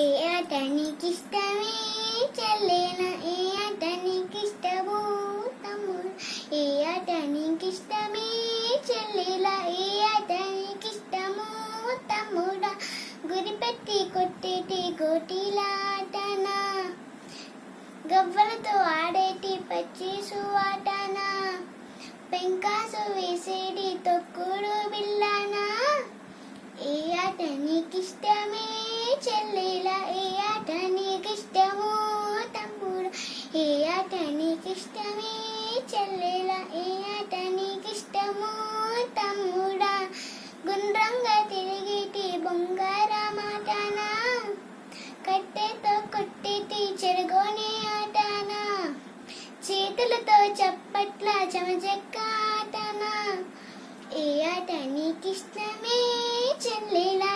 ఏ ఆట నీకిష్టమే చెల్లేనా, ఏ ఆట నీకిష్టమో తమ్ముడు, ఏ ఆట నీకిష్టమే చెల్లేలా, ఏ ఆట నీకిష్టమో తమ్ముడా, గురిపెట్టి కొట్టేటి గోటీలాటనా, గవ్వలతో ఆడేటి పచ్చీసు ఆటనా, పెంకాసు వేసేటి తొక్కుడు బిల్లనా, ఏ ఆట నీకిష్టమే చెల్లేలా, ఏ ఆట నీకిష్టమో తమ్ముడు, ఏ ఆట నీకిష్టమే చెల్లేలా, ఏ ఆట నీకిష్టమో తమ్ముడా, గుండ్రంగా తిరిగేటి బొంగారమాటనా, కట్టెతో కొట్టేటి చెరగోనే ఆటనా, చేతులతో చప్పట్ల చెమచెక్క ఆటనా, ఏ ఆట నీకిష్టమే చెల్లేలా,